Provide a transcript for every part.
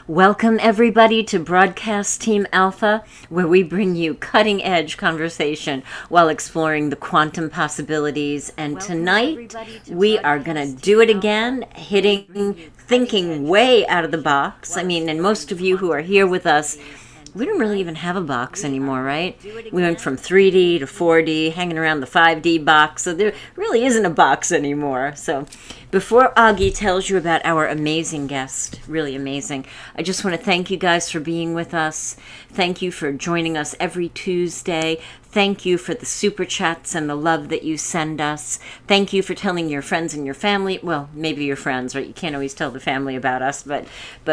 Welcome, everybody, to Broadcast Team Alpha, where we bring you cutting-edge conversation while exploring the quantum possibilities. And tonight, we are going to do it again, thinking way out of the box. I mean, and most of you who are here with us, we don't really even have a box anymore, right? We went from 3D to 4D, hanging around the 5D box, so there really isn't a box anymore. So before Augie tells you about our amazing guest, really amazing, I just want to thank you guys for being with us. Thank you for joining us every Tuesday. Thank you for the super chats and the love that you send us. Thank you for telling your friends and your family. Well, maybe your friends, right? You can't always tell the family about us, but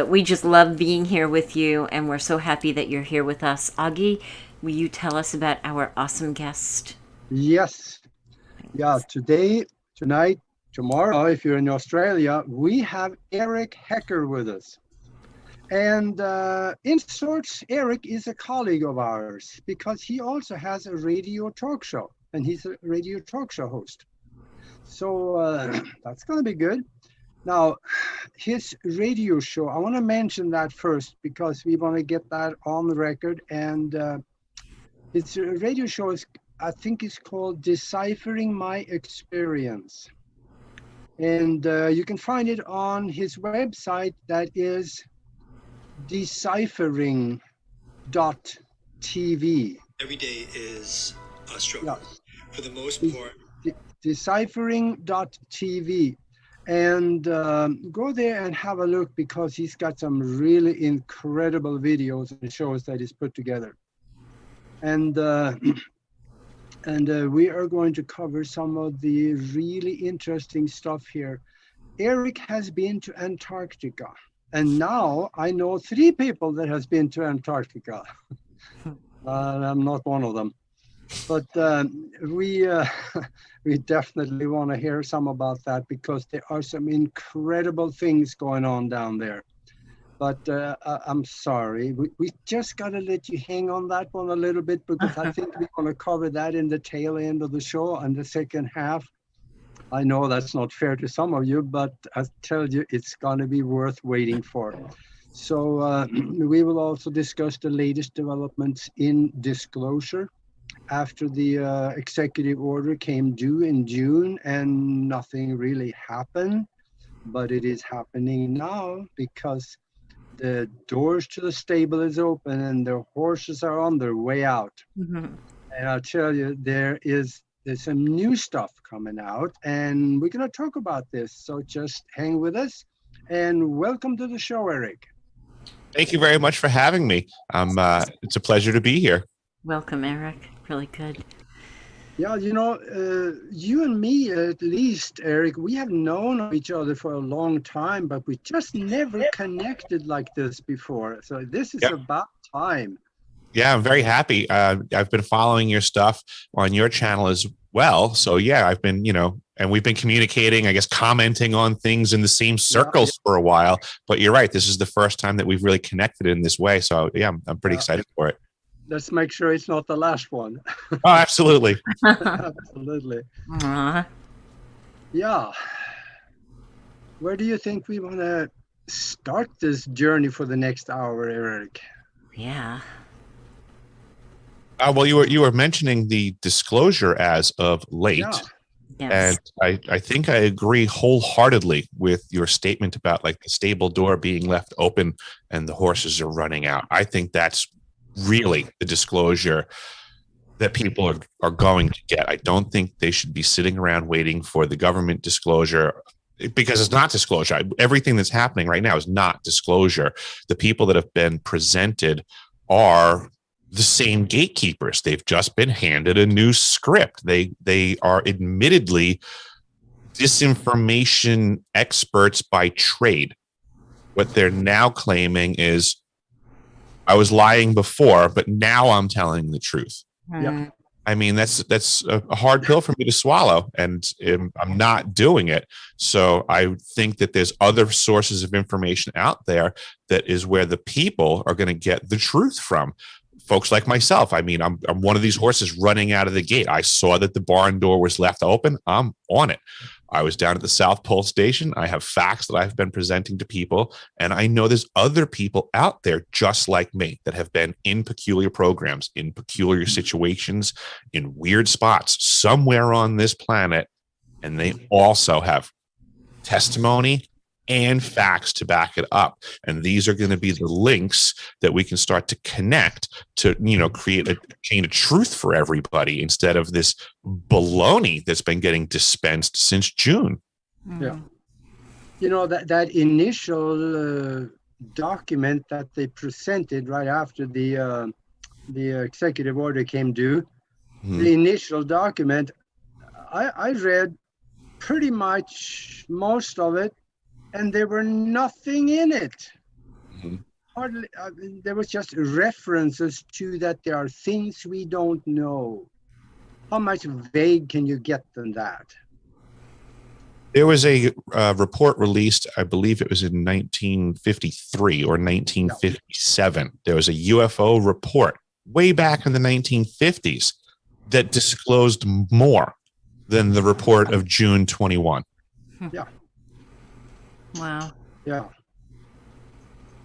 we just love being here with you, and we're so happy that you're here with us. Augie, will you tell us about our awesome guest? Yes. Yeah, today, tonight, tomorrow, if you're in Australia, we have Eric Hecker with us. And in sorts, Eric is a colleague of ours because he also has a radio talk show, and he's a radio talk show host. So that's going to be good. Now, his radio show, I want to mention that first because we want to get that on the record. And his radio show is, I think it's called Deciphering My Experience. And you can find it on his website, that is deciphering.tv. Every day is a struggle. Yeah. For the most part. Deciphering.tv. And go there and have a look because he's got some really incredible videos and shows that he's put together. And we are going to cover some of the really interesting stuff here. Eric has been to Antarctica. And now I know 3 people that has been to Antarctica. I'm not one of them. But we definitely want to hear some about that because there are some incredible things going on down there. But I'm sorry, we just got to let you hang on that one a little bit because I think we're going to cover that in the tail end of the show and the second half. I know that's not fair to some of you, but I tell you, it's going to be worth waiting for. So we will also discuss the latest developments in disclosure after the executive order came due in June and nothing really happened, but it is happening now because the doors to the stable is open and the horses are on their way out. Mm-hmm. And I'll tell you, there's some new stuff coming out, and we're going to talk about this. So just hang with us, and welcome to the show, Eric. Thank you very much for having me. It's a pleasure to be here. Welcome, Eric. Really good. Yeah, you know, you and me, at least, Eric, we have known each other for a long time, but we just never connected like this before. So this is about time. Yeah, I'm very happy. I've been following your stuff on your channel as well. So yeah, I've been, and we've been communicating, I guess, commenting on things in the same circles for a while. But you're right. This is the first time that we've really connected in this way. So yeah, I'm pretty excited for it. Let's make sure it's not the last one. Oh, absolutely. Absolutely. Aww. Yeah. Where do you think we want to start this journey for the next hour, Eric? Yeah. Well, you were mentioning the disclosure as of late. Yeah. Yes. And I think I agree wholeheartedly with your statement about like the stable door being left open and the horses are running out. I think that's really the disclosure that people are going to get. I don't think they should be sitting around waiting for the government disclosure because it's not disclosure. Everything that's happening right now is not disclosure. The people that have been presented are the same gatekeepers. They've just been handed a new script. They are admittedly disinformation experts by trade. What they're now claiming is, I was lying before, but now I'm telling the truth. Yeah. I mean, that's a hard pill for me to swallow, and I'm not doing it. So I think that there's other sources of information out there that is where the people are going to get the truth from. folks like myself. I mean, I'm one of these horses running out of the gate. I saw that the barn door was left open. I'm on it. I was down at the South Pole Station. I have facts that I've been presenting to people, and I know there's other people out there just like me that have been in peculiar programs, in peculiar situations, in weird spots somewhere on this planet, and they also have testimony and facts to back it up. And these are going to be the links that we can start to connect to, create a chain of truth for everybody instead of this baloney that's been getting dispensed since June. Yeah. That initial document that they presented right after the executive order came due, the initial document, I read pretty much most of it, and there were nothing in it. Hardly, there was just references to that there are things we don't know. How much vague can you get than that? There was a report released, I believe it was in 1953 or 1957. Yeah. There was a UFO report way back in the 1950s that disclosed more than the report of June 21. Yeah. Wow. Yeah.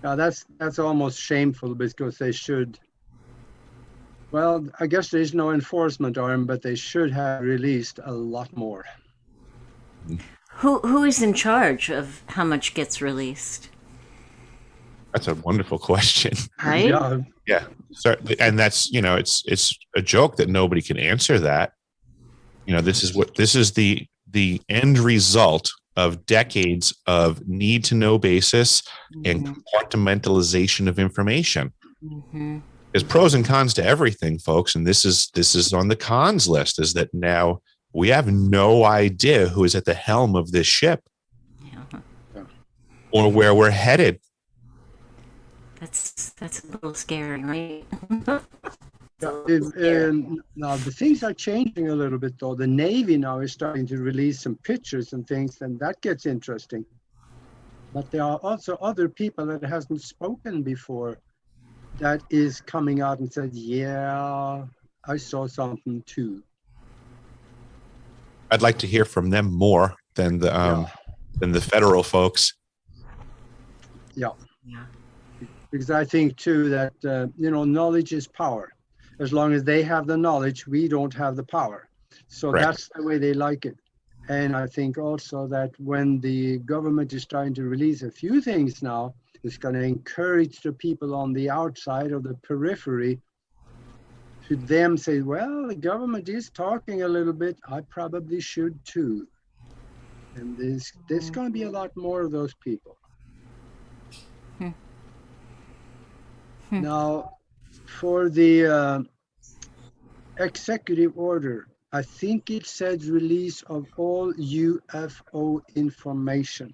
Now that's almost shameful because they should. Well, I guess there's no enforcement arm, but they should have released a lot more. Who is in charge of how much gets released? That's a wonderful question. Right? Yeah. So, and that's, it's a joke that nobody can answer that. This is the end result of decades of need to know basis and compartmentalization of information. There's pros and cons to everything, folks. And this is on the cons list, is that now we have no idea who is at the helm of this ship or where we're headed. That's a little scary, right? Now the things are changing a little bit, though. The Navy now is starting to release some pictures and things, and that gets interesting. But there are also other people that hasn't spoken before that is coming out and said, yeah, I saw something too. I'd like to hear from them more than the federal folks. Yeah. Because I think too that knowledge is power. As long as they have the knowledge, we don't have the power. So Correct. That's the way they like it. And I think also that when the government is trying to release a few things now, it's going to encourage the people on the outside of the periphery to them say, well, the government is talking a little bit. I probably should too. And there's going to be a lot more of those people. Now, for the executive order, I think it said release of all UFO information.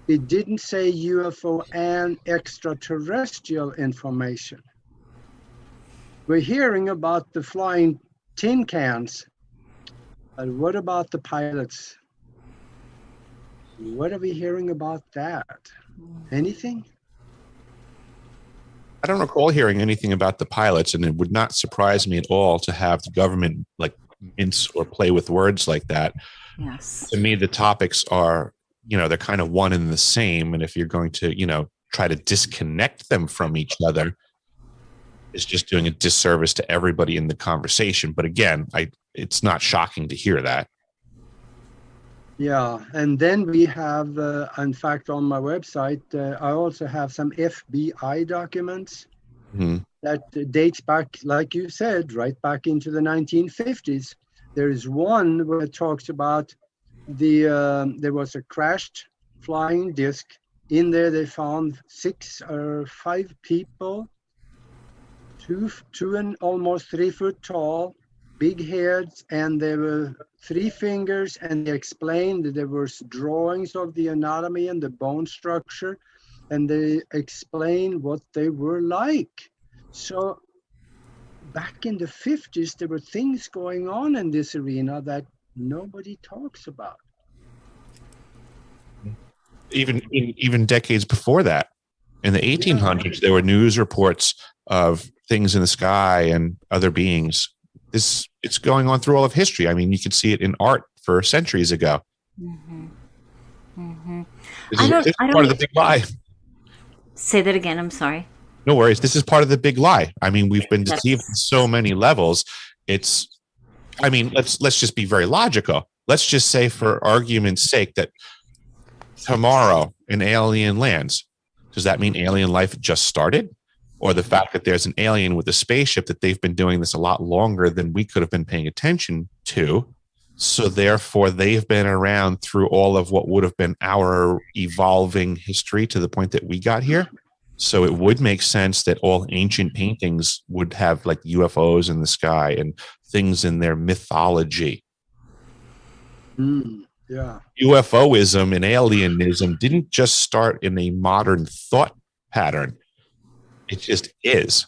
It didn't say UFO and extraterrestrial information. We're hearing about the flying tin cans, but what about the pilots? What are we hearing about that? Anything? I don't recall hearing anything about the pilots, and it would not surprise me at all to have the government like mince or play with words like that. Yes. To me, the topics are, they're kind of one and the same. And if you're going to, try to disconnect them from each other, it's just doing a disservice to everybody in the conversation. But again, it's not shocking to hear that. Yeah, and then we have, in fact, on my website, I also have some FBI documents that dates back, like you said, right back into the 1950s. There is one where it talks about there was a crashed flying disc. In there, they found 6 or 5 people, two and almost 3 foot tall, big heads, and there were 3 fingers, and they explained that there were drawings of the anatomy and the bone structure, and they explained what they were like. So back in the 50s, there were things going on in this arena that nobody talks about. Even decades before that. In the 1800s, there were news reports of things in the sky and other beings. It's going on through all of history. I mean, you could see it in art for centuries ago. Mm-hmm. Mm-hmm. This is part of the big lie. Say that again. I'm sorry. No worries. This is part of the big lie. I mean, we've been deceived on so many levels. Let's just be very logical. Let's just say, for argument's sake, that tomorrow an alien lands. Does that mean alien life just started? Or the fact that there's an alien with a spaceship, that they've been doing this a lot longer than we could have been paying attention to. So therefore, they've been around through all of what would have been our evolving history to the point that we got here. So it would make sense that all ancient paintings would have like UFOs in the sky and things in their mythology. Yeah. UFOism and alienism didn't just start in a modern thought pattern. It just is.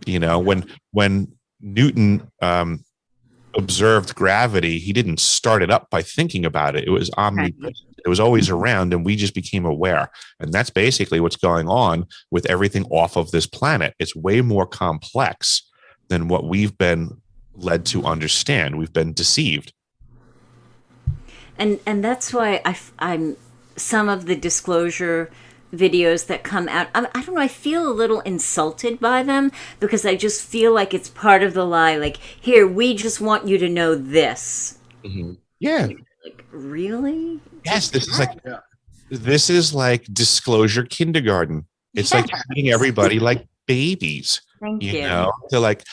You know, when Newton observed gravity, he didn't start it up by thinking about it. It was omnipresent. It was always around, and we just became aware. And that's basically what's going on with everything off of this planet. It's way more complex than what we've been led to understand. We've been deceived. And that's why I'm some of the disclosure videos that come out, I don't know, I feel a little insulted by them, because I just feel like it's part of the lie. Like, here, we just want you to know this. Mm-hmm. Yeah. Like, really? Yes, this is like disclosure kindergarten. It's like treating everybody like babies. Thank you. Know? They're like,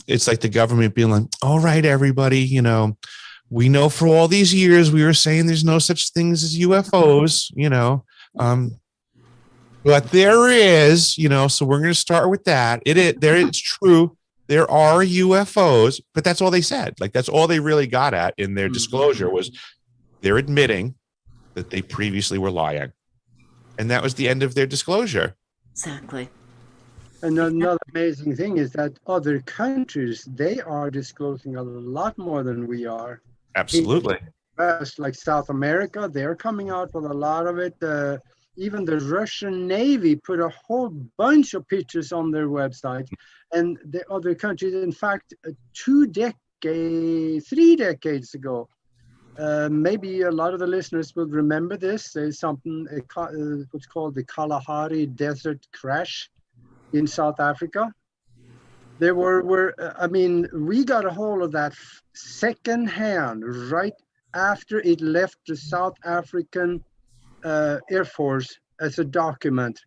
it's like the government being like, all right, everybody, you know, we know for all these years we were saying there's no such things as UFOs, you know, but there is, you know, so we're going to start with that. It's true. There are UFOs, but that's all they said. Like, that's all they really got at in their disclosure, was they're admitting that they previously were lying. And that was the end of their disclosure. Exactly. And another amazing thing is that other countries, they are disclosing a lot more than we are. Absolutely. Like South America, they're coming out with a lot of it. Even the Russian Navy put a whole bunch of pictures on their website. And the other countries, in fact, 3 decades ago, maybe a lot of the listeners will remember this. There's something, what's called the Kalahari Desert Crash in South Africa. There we got a hold of that secondhand right after it left the South African Air Force as a document.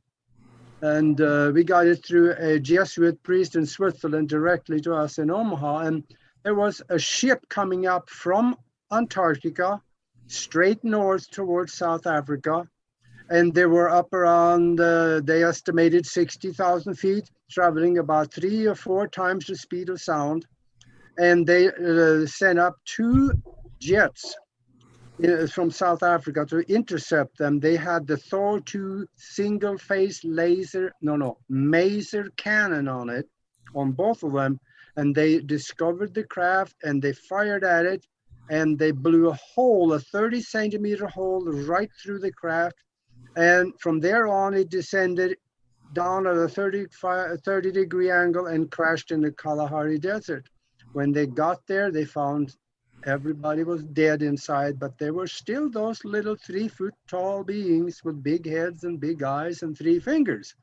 And we got it through a Jesuit priest in Switzerland directly to us in Omaha. And there was a ship coming up from Antarctica straight north towards South Africa. And they were up around, they estimated 60,000 feet, traveling about 3 or 4 times the speed of sound. And they sent up 2 jets from South Africa to intercept them. They had the Thor 2 single-phase maser cannon on it, on both of them. And they discovered the craft and they fired at it, and they blew a 30-centimeter hole right through the craft. And from there on, it descended down at a 30-degree angle and crashed in the Kalahari Desert. When they got there, they found everybody was dead inside, but there were still those little 3-foot-tall beings with big heads and big eyes and 3 fingers.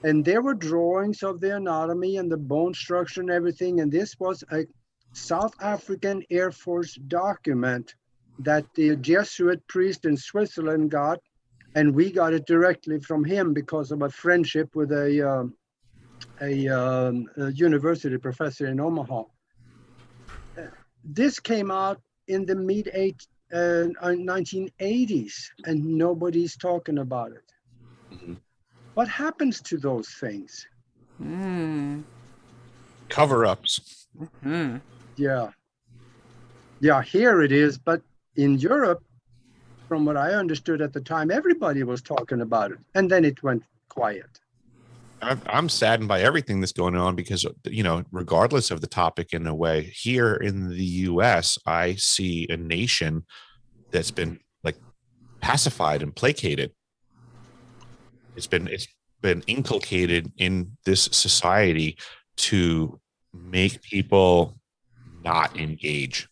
And there were drawings of the anatomy and the bone structure and everything. And this was a South African Air Force document that the Jesuit priest in Switzerland got. And we got it directly from him because of a friendship with a university professor in Omaha. This came out in the mid-1980s, and nobody's talking about it. Mm-hmm. What happens to those things? Cover-ups. Mm-hmm. Yeah, here it is. But in Europe, from what I understood at the time, everybody was talking about it. And then it went quiet. I'm saddened by everything that's going on because, you know, regardless of the topic, in a way, here in the U.S., I see a nation that's been like pacified and placated. It's been inculcated in this society to make people not engage.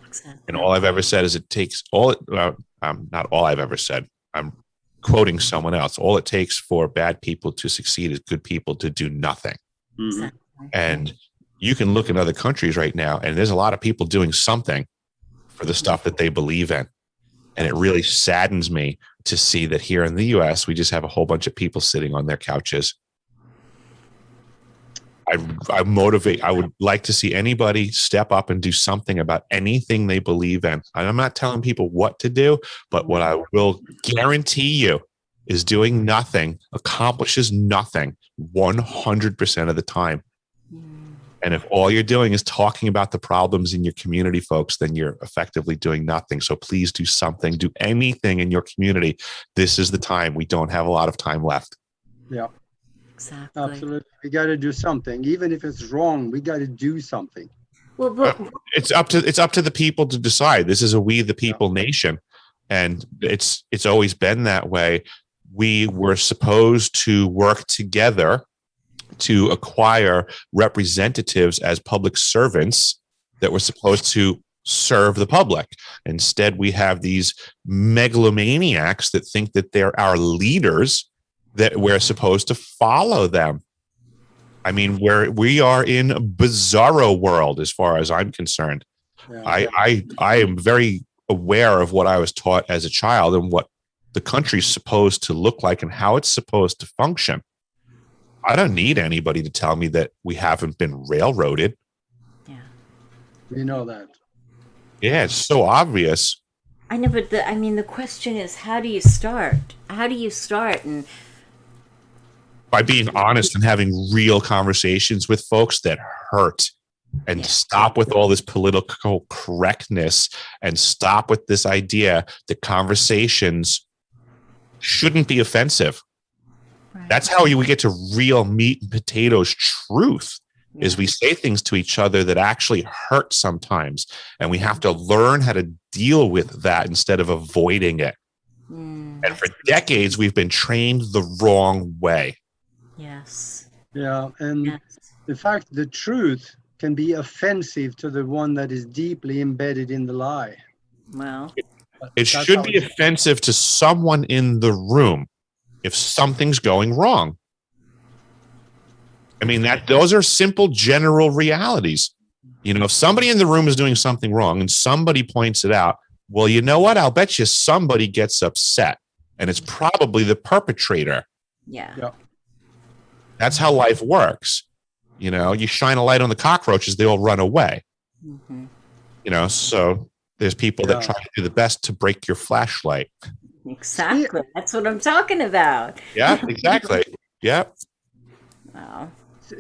Exactly. And all I've ever said is it takes all, not all I've ever said, I'm quoting someone else. All it takes for bad people to succeed is good people to do nothing. Exactly. And you can look in other countries right now, and there's a lot of people doing something for the stuff that they believe in. And it really saddens me to see that here in the US, we just have a whole bunch of people sitting on their couches. I would like to see anybody step up and do something about anything they believe in. And I'm not telling people what to do, but what I will guarantee you is doing nothing accomplishes nothing 100% of the time. And if all you're doing is talking about the problems in your community, folks, then you're effectively doing nothing. So please do something, do anything in your community. This is the time. We don't have a lot of time left. Yeah. Exactly. Absolutely. We got to do something. Even if it's wrong, we got to do something. Well, but it's up to the people to decide. This is a we the people nation. And it's always been that way. We were supposed to work together to acquire representatives as public servants that were supposed to serve the public. Instead, we have these megalomaniacs that think that they're our leaders, that we're supposed to follow them. I mean, we are in a bizarro world as far as I'm concerned. Yeah. I am very aware of what I was taught as a child and what the country's supposed to look like and how it's supposed to function. I don't need anybody to tell me that we haven't been railroaded. yeah. We know that. Yeah, it's so obvious. I know, but the question is, how do you start? How do you start? And By being honest and having real conversations with folks that hurt, and stop with all this political correctness, and stop with this idea that conversations shouldn't be offensive. right. That's how we get to real meat and potatoes truth, is we say things to each other that actually hurt sometimes. And we have to learn how to deal with that instead of avoiding it. And for decades, we've been trained the wrong way. Yes. Yeah. And Yes. in fact, the truth can be offensive to the one that is deeply embedded in the lie. Well, It That's should how be it's- offensive to someone in the room if something's going wrong. I mean, those are simple general realities. You know, if somebody in the room is doing something wrong and somebody points it out, well, you know what? I'll bet you somebody gets upset, and it's probably the perpetrator. yeah. Yeah. That's how life works. You know, you shine a light on the cockroaches, they all run away. Mm-hmm. You know, so there's people that Yeah. try to do the best to break your flashlight. Exactly. That's what I'm talking about. Yeah, exactly. Yeah. Wow.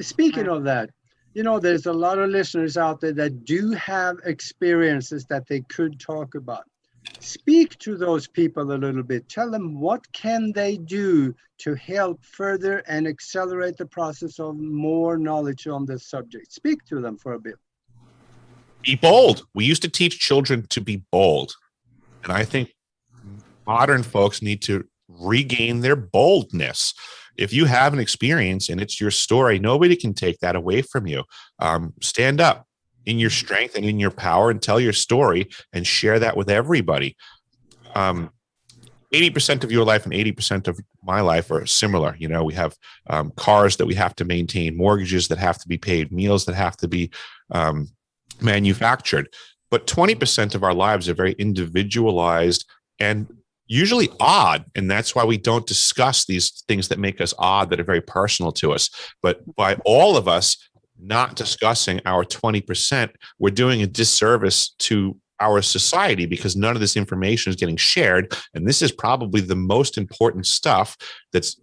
Speaking of that, you know, there's a lot of listeners out there that do have experiences that they could talk about. Speak to those people a little bit. Tell them what can they do to help further and accelerate the process of more knowledge on this subject. Speak to them for a bit. Be bold. We used to teach children to be bold. And I think modern folks need to regain their boldness. If you have an experience and it's your story, nobody can take that away from you. Stand up in your strength and in your power and tell your story and share that with everybody. 80% of your life and 80% of my life are similar. You know, we have cars that we have to maintain, mortgages that have to be paid, meals that have to be manufactured. But 20% of our lives are very individualized and usually odd. And that's why we don't discuss these things that make us odd, that are very personal to us. But by all of us not discussing our 20%, we're doing a disservice to our society because none of this information is getting shared. And this is probably the most important stuff that's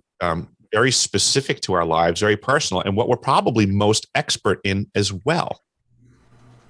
very specific to our lives, very personal, and what we're probably most expert in as well.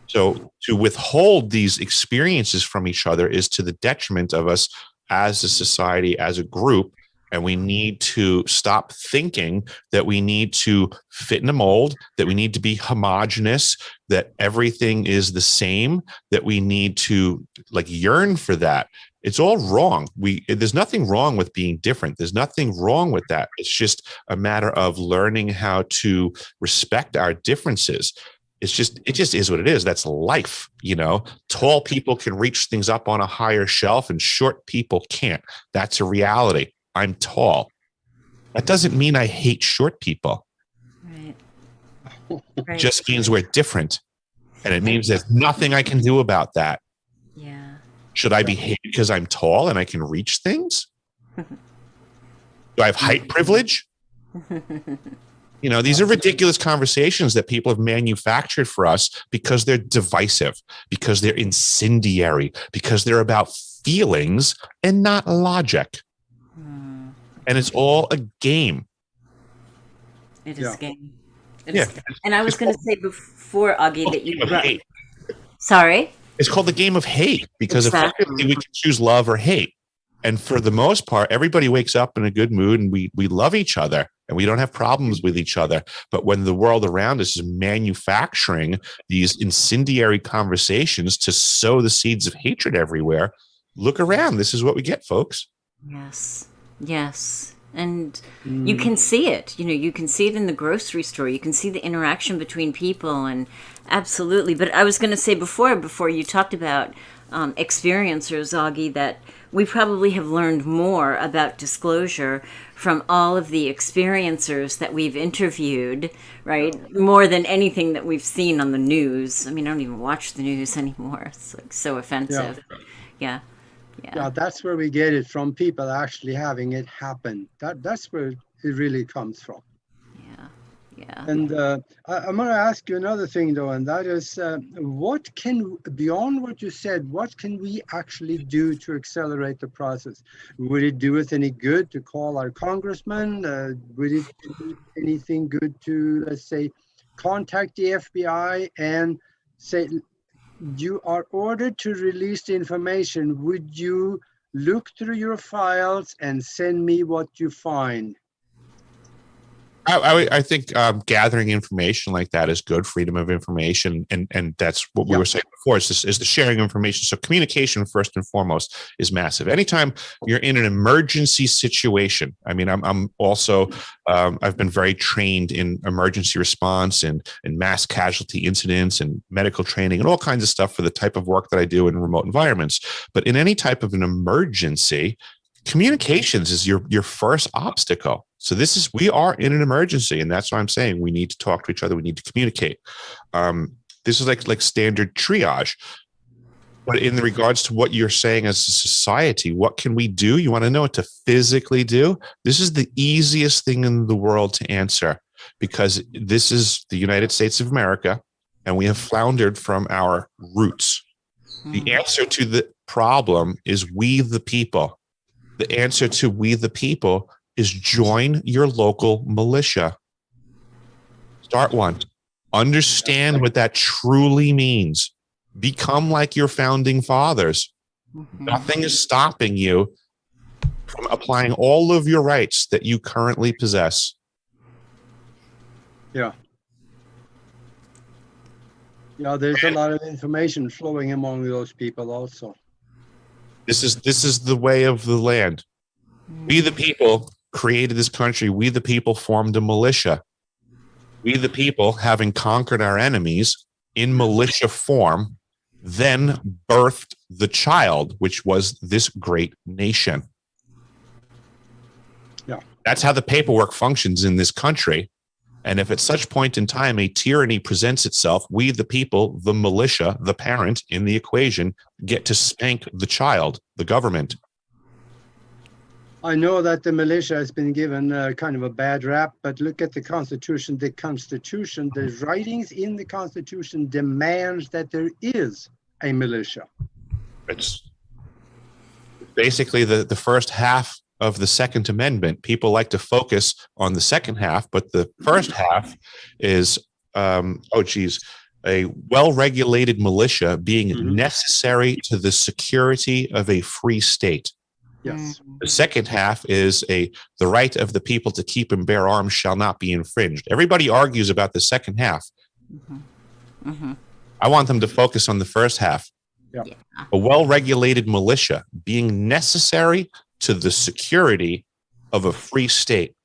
So to withhold these experiences from each other is to the detriment of us as a society, as a group. And we need to stop thinking that we need to fit in a mold, that we need to be homogenous, that everything is the same, that we need to yearn for that. It's all wrong. There's nothing wrong with being different. There's nothing wrong with that. It's just a matter of learning how to respect our differences. It just is what it is. That's life. Tall people can reach things up on a higher shelf and short people can't. That's a reality. I'm tall. That doesn't mean I hate short people. Right. It just means we're different. And it means there's nothing I can do about that. Yeah. Should I be hated because I'm tall and I can reach things? Do I have height privilege? These are ridiculous conversations that people have manufactured for us because they're divisive, because they're incendiary, because they're about feelings and not logic. And it's all a game. It is a game. And I was going to say before, Augie, that you brought... Sorry? It's called the game of hate because effectively we can choose love or hate. And for the most part, everybody wakes up in a good mood and we love each other and we don't have problems with each other. But when the world around us is manufacturing these incendiary conversations to sow the seeds of hatred everywhere, look around. This is what we get, folks. Yes. And you can see it. You can see it in the grocery store. You can see the interaction between people, and absolutely. But I was going to say before you talked about experiencers, Augie, that we probably have learned more about disclosure from all of the experiencers that we've interviewed, right? More than anything that we've seen on the news. I mean, I don't even watch the news anymore. It's like so offensive. Yeah. Yeah, that's where we get it from, people actually having it happen. That's where it really comes from. Yeah. And I'm going to ask you another thing, though, and that is, beyond what you said, what can we actually do to accelerate the process? Would it do us any good to call our congressman? Would it do anything good to, let's say, contact the FBI and say, you are ordered to release the information. Would you look through your files and send me what you find? I think gathering information like that is good, freedom of information, and that's what we were saying before. Is the sharing of information. So communication, first and foremost, is massive. Anytime you're in an emergency situation, I mean, I'm also I've been very trained in emergency response and mass casualty incidents and medical training and all kinds of stuff for the type of work that I do in remote environments. But in any type of an emergency, communications is your first obstacle. So we are in an emergency, and that's why I'm saying we need to talk to each other. We need to communicate. This is like standard triage. But in regards to what you're saying as a society, what can we do? You want to know what to physically do? This is the easiest thing in the world to answer, because this is the United States of America, and we have floundered from our roots. The answer to the problem is we the people. The answer to we the people is join your local militia. Start one. Understand what that truly means. Become like your founding fathers. Nothing is stopping you from applying all of your rights that you currently possess. Yeah, there's a lot of information flowing among those people also. This is the way of the land. We the people created this country. We the people formed a militia. We the people, having conquered our enemies in militia form, then birthed the child, which was this great nation. Yeah. That's how the paperwork functions in this country. And if at such point in time a tyranny presents itself, we the people, the militia, the parent in the equation, get to spank the child, the government. I know that the militia has been given kind of a bad rap, but look at the Constitution. The Constitution, the writings in the Constitution demands that there is a militia. It's basically the first half of the Second Amendment. People like to focus on the second half, but the first half is, a well-regulated militia being necessary to the security of a free state. Yes. The second half is the right of the people to keep and bear arms shall not be infringed. Everybody argues about the second half. I want them to focus on the first half. Yeah. A well-regulated militia being necessary to the security of a free state.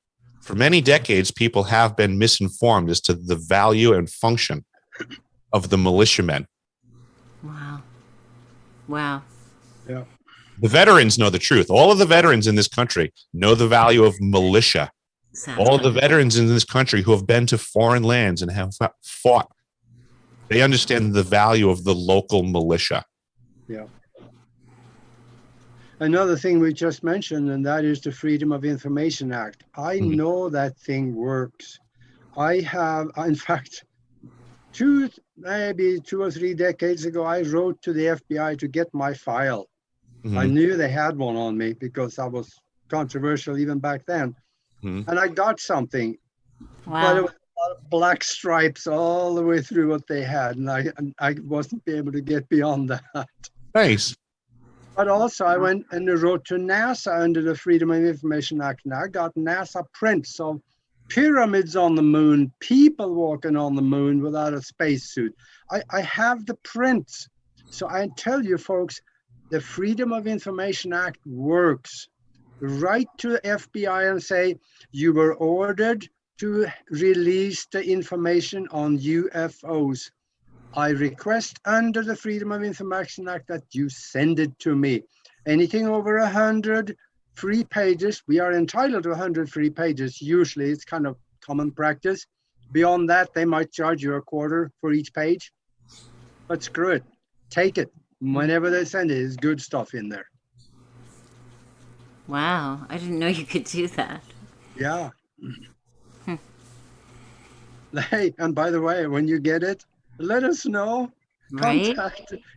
For many decades, people have been misinformed as to the value and function of the militiamen. Wow. Wow. Yeah. The veterans know the truth. All of the veterans in this country know the value of militia. Exactly. All of the veterans in this country who have been to foreign lands and have fought, they understand the value of the local militia. Yeah. Another thing we just mentioned, and that is the Freedom of Information Act. I know that thing works. I have, in fact, maybe 2 or 3 decades ago, I wrote to the FBI to get my file. I knew they had one on me because I was controversial even back then. And I got something. Wow. But it was a lot of black stripes all the way through what they had. And I wasn't able to get beyond that. Nice. But also I went and wrote to NASA under the Freedom of Information Act. And I got NASA prints of pyramids on the moon, people walking on the moon without a spacesuit. I have the prints. So I tell you, folks, the Freedom of Information Act works. Write to the FBI and say, you were ordered to release the information on UFOs. I request under the Freedom of Information Act that you send it to me. Anything over 100 free pages, we are entitled to 100 free pages. Usually it's kind of common practice. Beyond that, they might charge you $0.25 for each page. But screw it, take it. Whenever they send it, it's good stuff in there. Wow. I didn't know you could do that. Yeah. Hey, and by the way, when you get it, let us know. Right?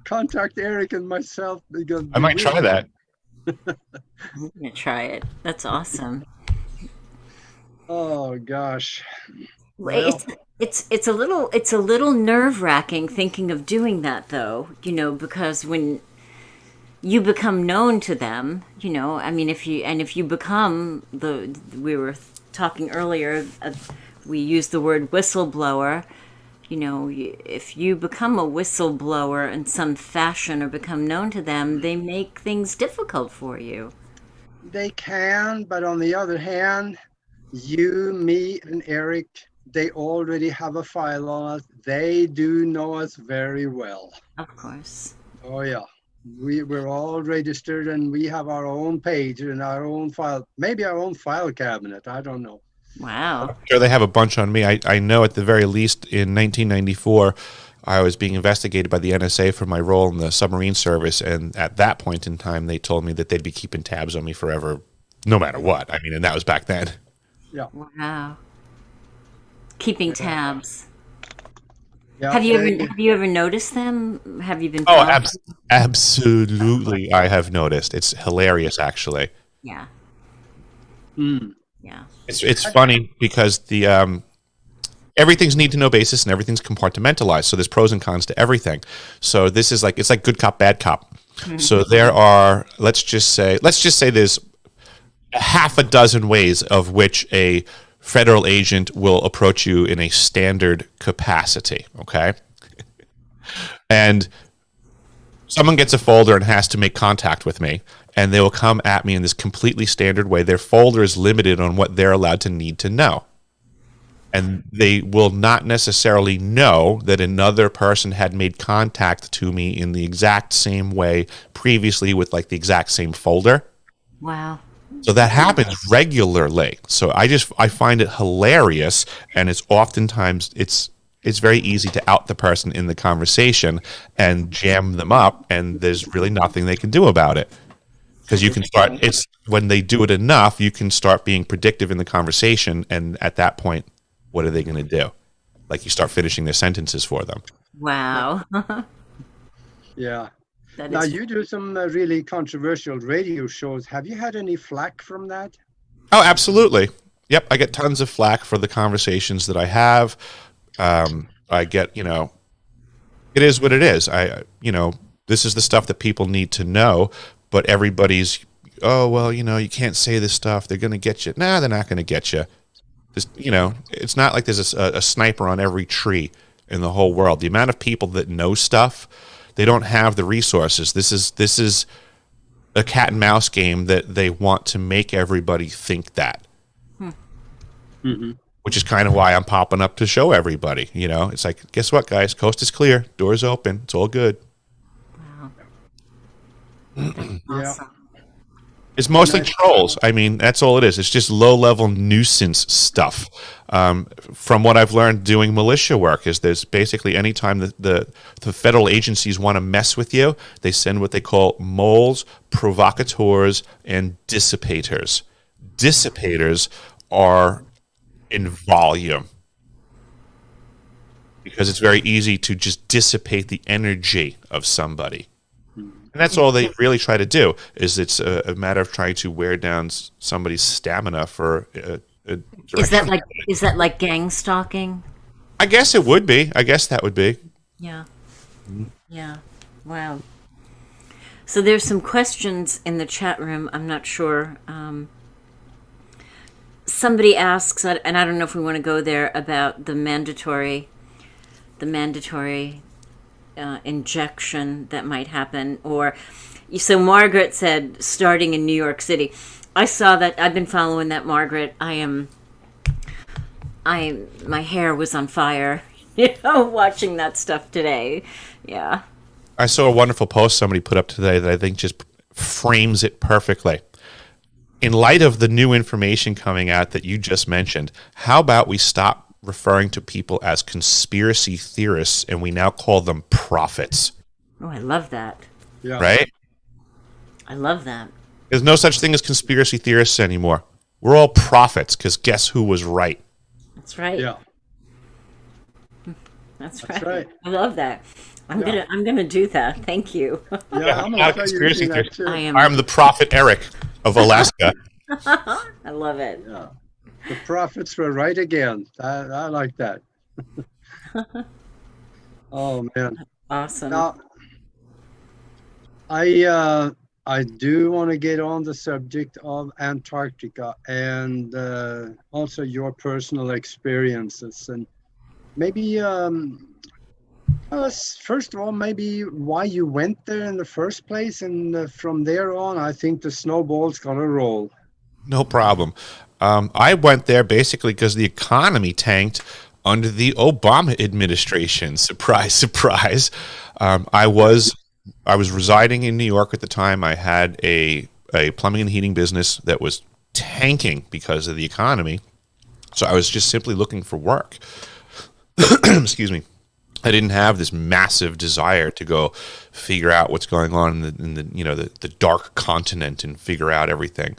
Contact Eric and myself because I might try that. I'm going to try it. That's awesome. Oh gosh. Well, it's a little nerve-wracking thinking of doing that though, because when you become known to them, I mean, if you become we were talking earlier, we used the word whistleblower. If you become a whistleblower in some fashion or become known to them, they make things difficult for you. They can, but on the other hand, you, me, and Eric, they already have a file on us. They do know us very well. Of course. Oh yeah. We're all registered and we have our own page and our own file, maybe our own file cabinet. I don't know. Wow. I'm sure they have a bunch on me. I know at the very least in 1994, I was being investigated by the NSA for my role in the Submarine Service. And at that point in time, they told me that they'd be keeping tabs on me forever, no matter what. I mean, and that was back then. Yeah. Wow. Keeping tabs. Yeah, Have you ever noticed them? Have you been? Oh, absolutely. I have noticed. It's hilarious, actually. Yeah. Yeah. It's funny because the everything's need to know basis and everything's compartmentalized. So there's pros and cons to everything. So this is it's like good cop, bad cop. So there are let's just say there's half a dozen ways of which a federal agent will approach you in a standard capacity, okay? And someone gets a folder and has to make contact with me, and they will come at me in this completely standard way. Their folder is limited on what they're allowed to need to know. And they will not necessarily know that another person had made contact to me in the exact same way previously with like the exact same folder. Wow. So that happens regularly. So I find it hilarious, and it's oftentimes it's very easy to out the person in the conversation and jam them up, and there's really nothing they can do about it. Because you can start when they do it enough, you can start being predictive in the conversation, and at that point, what are they going to do? Like you start finishing their sentences for them. Wow. Yeah. Now, you do some really controversial radio shows. Have you had any flack from that? Oh, absolutely. Yep, I get tons of flack for the conversations that I have. I get, it is what it is. This is the stuff that people need to know, but everybody's, oh, well, you can't say this stuff. They're going to get you. Nah, they're not going to get you. It's not like there's a sniper on every tree in the whole world. The amount of people that know stuff, They don't have the resources. This is a cat and mouse game that they want to make everybody think that. Mm-hmm. Which is kind of why I'm popping up to show everybody. You know, it's like, guess what, guys? Coast is clear. Doors open. It's all good. Wow. Awesome. It's mostly trolls. I mean, that's all it is. It's just low-level nuisance stuff. From what I've learned doing militia work, is there's basically any time the federal agencies want to mess with you, they send what they call moles, provocateurs, and dissipators. Dissipators are in volume because it's very easy to just dissipate the energy of somebody. And that's all they really try to do. Is it's a matter of trying to wear down somebody's stamina for a Is that like gang stalking? I guess it would be. I guess that would be. Yeah. Yeah. Wow. So there's some questions in the chat room. I'm not sure. Somebody asks, and I don't know if we want to go there, about the mandatory injection that might happen. Or so Margaret said starting in New York City. I saw that. I've been following that, Margaret. My hair was on fire, watching that stuff today. Yeah. I saw a wonderful post somebody put up today that I think just frames it perfectly. In light of the new information coming out that you just mentioned, how about we stop referring to people as conspiracy theorists and we now call them prophets? Oh, I love that. Yeah. Right? I love that. There's no such thing as conspiracy theorists anymore. We're all prophets, because guess who was right? That's right. Yeah. That's That's right. right. I love that. I'm gonna do that. Thank you. Yeah, I'm not a gonna conspiracy that theorist. too. I'm the prophet Eric of Alaska. I love it. Yeah. The prophets were right again. I like that. Oh man. Awesome. Now, I do want to get on the subject of Antarctica and also your personal experiences, and maybe tell us first of all maybe why you went there in the first place, and from there on I think the snowball's gonna roll. No problem. I went there basically because the economy tanked under the Obama administration. Surprise, surprise. I was residing in New York at the time. I had a plumbing and heating business that was tanking because of the economy. So I was just simply looking for work. Excuse me. I didn't have this massive desire to go figure out what's going on in the dark continent and figure out everything.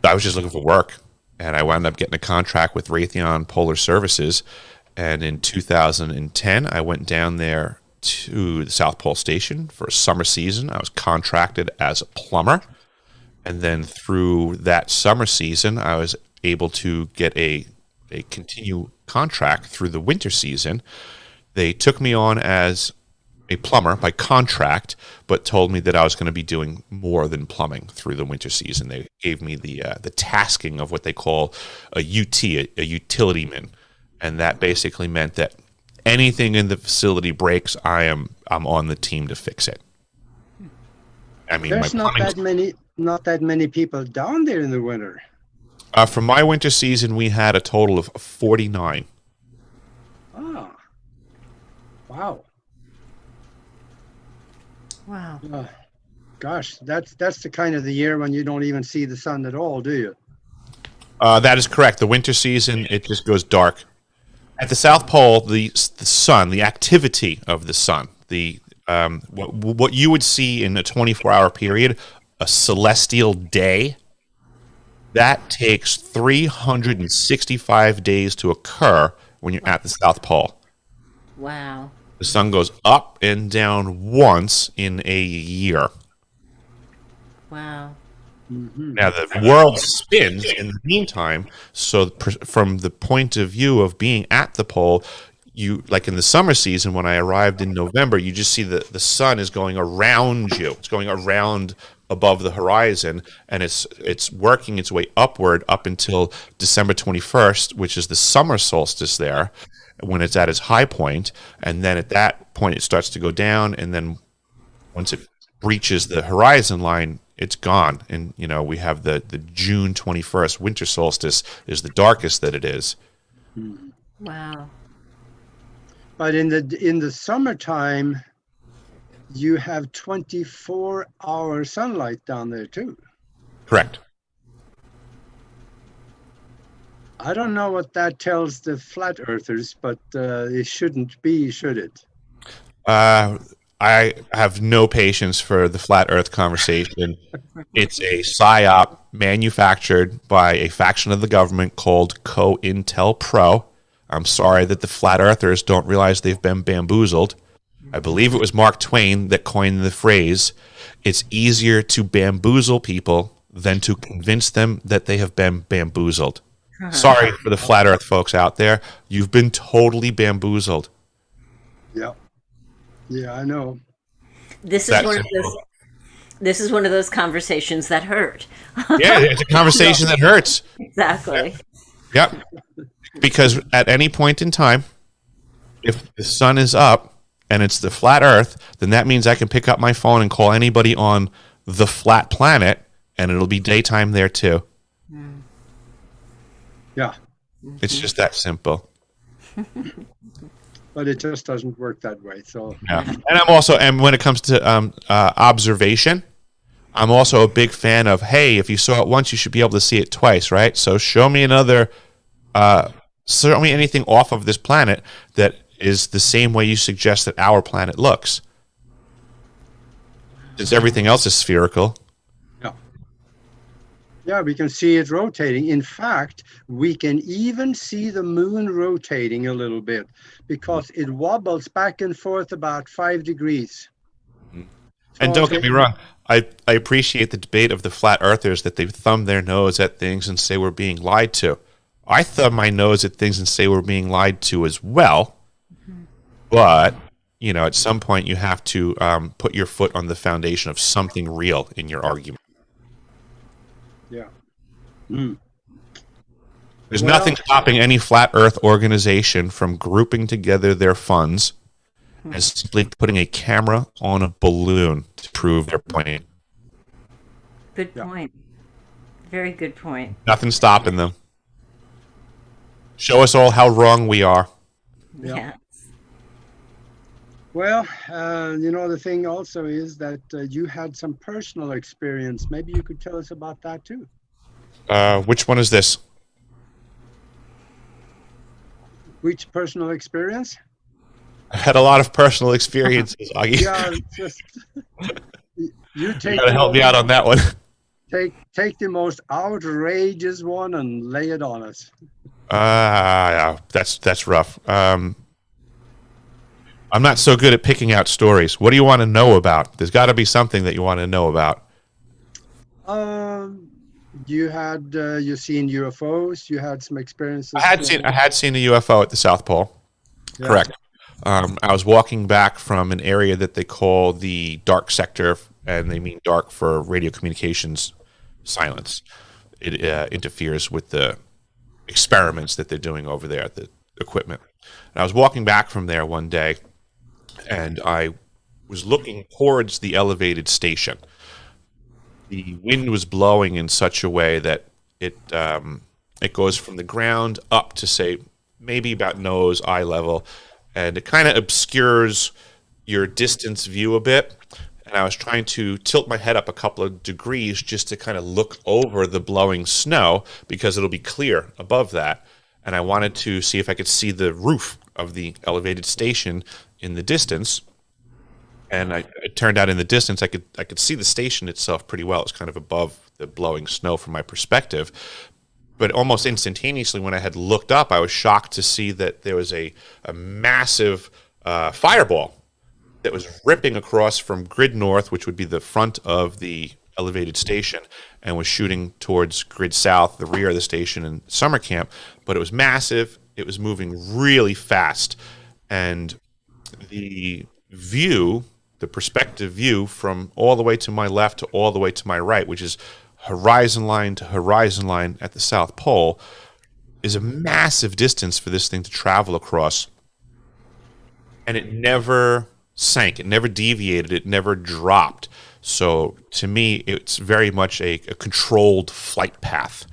I was just looking for work, and I wound up getting a contract with Raytheon Polar Services. And in 2010, I went down there to the South Pole Station for a summer season. I was contracted as a plumber. And then through that summer season, I was able to get a continue contract through the winter season. They took me on as a plumber by contract, but told me that I was going to be doing more than plumbing through the winter season. They gave me the tasking of what they call a UT, a utility man. And that basically meant that anything in the facility breaks, I'm on the team to fix it. I mean, There's not that many people down there in the winter. For my winter season, we had a total of 49. Ah, wow. Wow. Gosh, that's the kind of the year when you don't even see the sun at all, do you? That is correct. The winter season, it just goes dark. At the South Pole, the sun, the activity of the sun, what you would see in a 24-hour period, a celestial day, that takes 365 days to occur when you're at the South Pole. Wow. The sun goes up and down once in a year. Wow. Mm-hmm. Now, the world spins in the meantime, so from the point of view of being at the pole, you, like in the summer season when I arrived in November, you just see the sun is going around you. It's going around above the horizon, and it's working its way upward up until December 21st, which is the summer solstice there. when it's at its high point, and then at that point it starts to go down, and then once it breaches the horizon line, it's gone. And we have the June 21st winter solstice is the darkest that it is. Wow. But in the summertime, you have 24-hour sunlight down there too. Correct. I don't know what that tells the flat earthers, but it shouldn't be, should it? I have no patience for the flat earth conversation. It's a psyop manufactured by a faction of the government called COINTELPRO. I'm sorry that the flat earthers don't realize they've been bamboozled. I believe it was Mark Twain that coined the phrase, it's easier to bamboozle people than to convince them that they have been bamboozled. Sorry for the flat earth folks out there. You've been totally bamboozled. Yeah. Yeah, I know. This is one of those conversations that hurt. Yeah, it's a conversation that hurts. Exactly. Yep. Because at any point in time, if the sun is up and it's the flat earth, then that means I can pick up my phone and call anybody on the flat planet, and it'll be daytime there too. Yeah. It's just that simple. But it just doesn't work that way. So yeah. And when it comes to observation, I'm also a big fan of, hey, if you saw it once, you should be able to see it twice, right? So show me anything off of this planet that is the same way you suggest that our planet looks. Since everything else is spherical. Yeah, we can see it rotating. In fact, we can even see the moon rotating a little bit because it wobbles back and forth about 5 degrees. And don't get me wrong, I appreciate the debate of the flat earthers that they thumb their nose at things and say we're being lied to. I thumb my nose at things and say we're being lied to as well. But, at some point you have to put your foot on the foundation of something real in your argument. Yeah. There's nothing stopping any flat earth organization from grouping together their funds and simply putting a camera on a balloon to prove their point. Good point. Very good point. Nothing stopping them. Show us all how wrong we are. Yeah. Well, the thing also is that you had some personal experience. Maybe you could tell us about that too. Which one is this? Which personal experience? I had a lot of personal experiences, Augie. Yeah, just you take. You gotta help me out on that one. Take the most outrageous one and lay it on us. Yeah, that's rough. I'm not so good at picking out stories. What do you want to know about? There's got to be something that you want to know about. You seen UFOs? You had some experiences. I had seen a UFO at the South Pole. Yeah. Correct. I was walking back from an area that they call the dark sector, and they mean dark for radio communications silence. It interferes with the experiments that they're doing over there, the equipment. And I was walking back from there one day, and I was looking towards the elevated station. The wind was blowing in such a way that it goes from the ground up to, say, maybe about nose, eye level, and it kind of obscures your distance view a bit. And I was trying to tilt my head up a couple of degrees just to kind of look over the blowing snow because it'll be clear above that. And I wanted to see if I could see the roof of the elevated station in the distance. And it turned out in the distance I could see the station itself pretty well. It was kind of above the blowing snow from my perspective. But almost instantaneously when I had looked up, I was shocked to see that there was a massive fireball that was ripping across from Grid North, which would be the front of the elevated station, and was shooting towards Grid South, the rear of the station and summer camp. But it was massive. It was moving really fast. And the view, the perspective view from all the way to my left to all the way to my right, which is horizon line to horizon line at the South Pole, is a massive distance for this thing to travel across. and it never sank, it never deviated, it never dropped. So to me, it's very much a controlled flight path,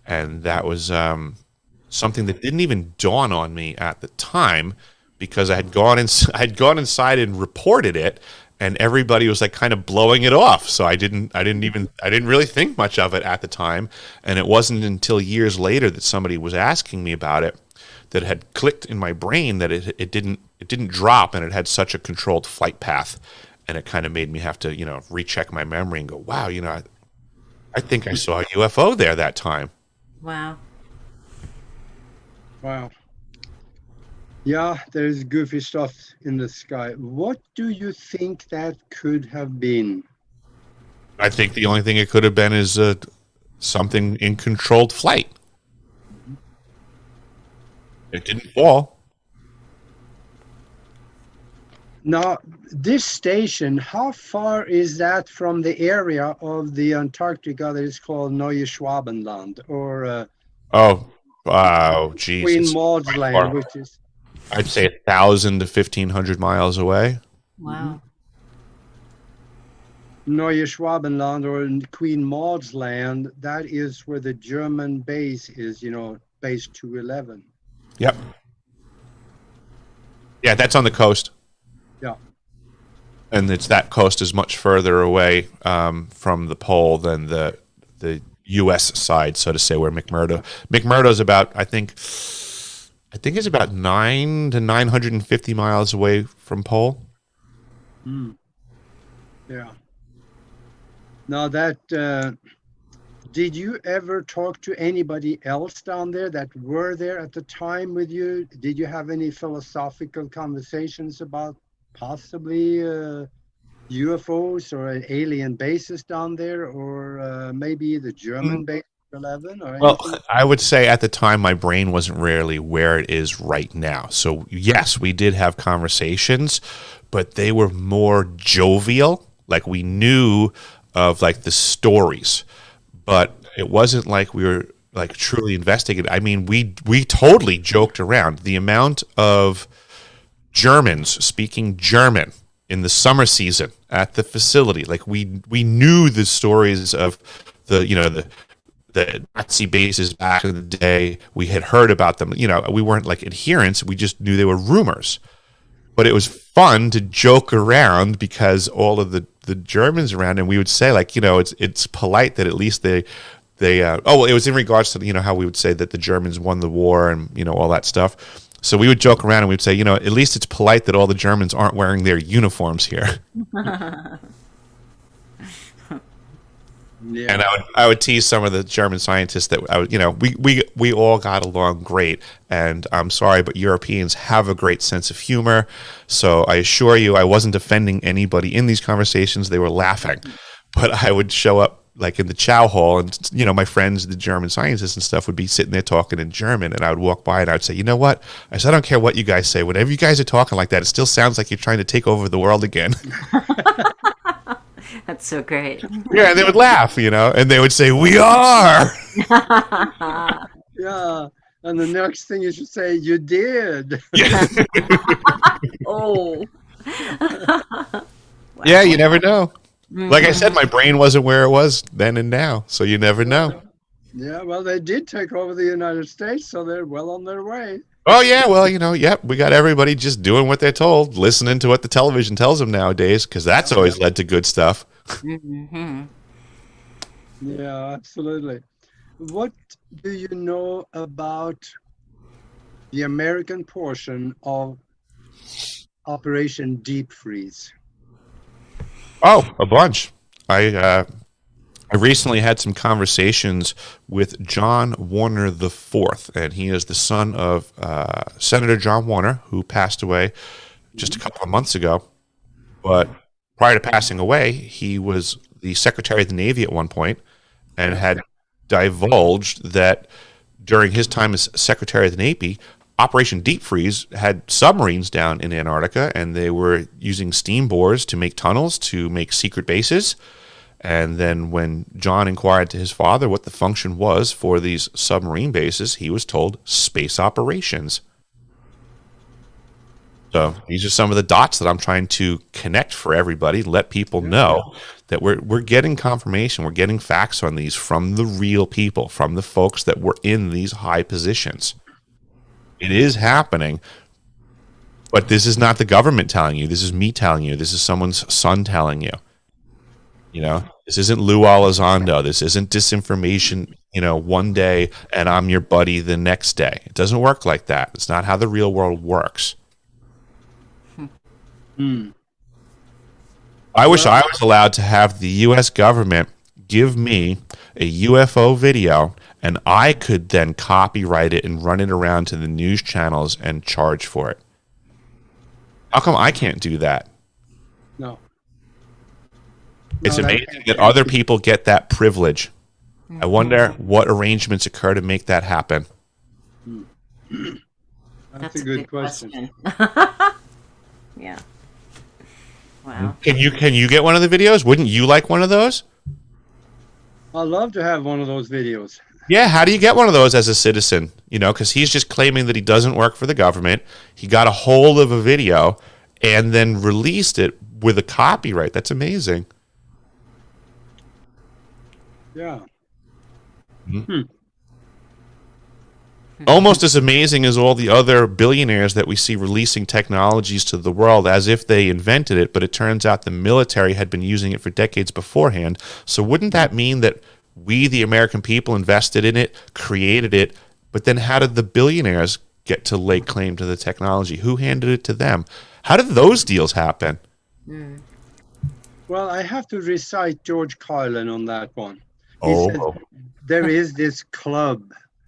and that was something that didn't even dawn on me at the time, because I had gone inside and reported it, and everybody was like kind of blowing it off. So I didn't really think much of it at the time, and it wasn't until years later that somebody was asking me about it that had clicked in my brain that it didn't drop, and it had such a controlled flight path, and it kind of made me have to recheck my memory and go, wow, I think I saw a UFO there that time. Wow. Wow. Yeah, there's goofy stuff in the sky. What do you think that could have been? I think the only thing it could have been is something in controlled flight. It didn't fall. Now, this station, how far is that from the area of the Antarctica that is called Neue Schwabenland, or geez, Queen Maud's Land, which is... I'd say 1,000 to 1,500 miles away. Wow. Neue Schwabenland, or Queen Maud's Land, that is where the German base is, base 211. Yep. Yeah, that's on the coast. Yeah. And that coast is much further away from the pole than the U.S. side, so to say, where McMurdo's about, I think it's about 900 to 950 miles away from pole. Yeah. Now that, did you ever talk to anybody else down there that were there at the time with you? Did you have any philosophical conversations about possibly UFOs or an alien bases down there, or maybe the German base 11 or anything? Well, I would say at the time my brain wasn't really where it is right now. So yes, we did have conversations, but they were more jovial. Like, we knew of like the stories, but it wasn't like we were like truly investigating. I mean, we totally joked around. The amount of Germans speaking German in the summer season at the facility, like we knew the stories of the Nazi bases back in the day. We had heard about them. We weren't like adherents. We just knew they were rumors. But it was fun to joke around because all of the Germans around, and we would say, like, it's polite that at least they it was in regards to, how we would say that the Germans won the war and, all that stuff. So we would joke around and we'd say, at least it's polite that all the Germans aren't wearing their uniforms here. Yeah. And I would tease some of the German scientists that we all got along great, and I'm sorry, but Europeans have a great sense of humor. So I assure you, I wasn't offending anybody in these conversations. They were laughing, but I would show up like in the chow hall, and my friends, the German scientists and stuff, would be sitting there talking in German, and I would walk by and I would say, you know what? I said, I don't care what you guys say. Whenever you guys are talking like that, it still sounds like you're trying to take over the world again. That's so great. Yeah, and they would laugh, and they would say, "We are." Yeah, and the next thing you should say, "You did." Yeah. Oh. Wow. Yeah, you never know. Mm-hmm. Like I said, my brain wasn't where it was then and now, so you never know. Yeah, well, they did take over the United States, so they're well on their way. Oh, yeah, well, we got everybody just doing what they're told, listening to what the television tells them nowadays, because that's always led to good stuff. Mm-hmm. Yeah, absolutely. What do you know about the American portion of Operation Deep Freeze? Oh, a bunch. I recently had some conversations with John Warner IV, and he is the son of Senator John Warner, who passed away just a couple of months ago. But prior to passing away, he was the Secretary of the Navy at one point and had divulged that during his time as Secretary of the Navy, Operation Deep Freeze had submarines down in Antarctica, and they were using steam bores to make tunnels to make secret bases. And then when John inquired to his father what the function was for these submarine bases, he was told space operations. So these are some of the dots that I'm trying to connect for everybody, let people know that we're getting confirmation, we're getting facts on these from the real people, from the folks that were in these high positions. It is happening, but this is not the government telling you. This is me telling you. This is someone's son telling you. You know, this isn't Lou Elizondo. This isn't disinformation, you know, one day and I'm your buddy the next day. It doesn't work like that. It's not how the real world works. I wish I was allowed to have the U.S. government give me a UFO video and I could then copyright it and run it around to the news channels and charge for it. How come I can't do that? No. It's amazing that other people get that privilege. I wonder what arrangements occur to make that happen. That's a good question. Yeah. Wow. Can you get one of the videos? Wouldn't you like one of those? I'd love to have one of those videos. Yeah, how do you get one of those as a citizen? You know, because he's just claiming that he doesn't work for the government. He got a hold of a video and then released it with a copyright. That's amazing. Yeah. Almost as amazing as all the other billionaires that we see releasing technologies to the world as if they invented it, but it turns out the military had been using it for decades beforehand. So wouldn't that mean that we, the American people, invested in it, created it, but then how did the billionaires get to lay claim to the technology? Who handed it to them? How did those deals happen? Well, I have to recite George Carlin on that one. He said, there is this club,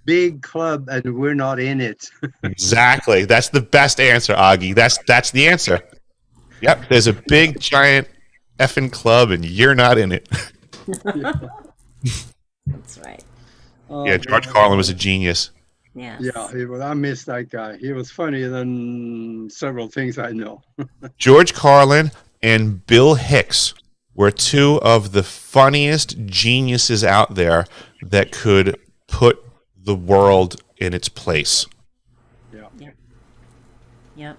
big club, and we're not in it. Exactly. That's the best answer, Augie. That's the answer. Yep. There's a big, giant effing club, and you're not in it. That's right. Yeah, George Carlin was a genius. Yes. Yeah, I miss that guy. He was funnier than several things I know. George Carlin and Bill Hicks were two of the funniest geniuses out there that could put the world in its place. Yeah. Yep.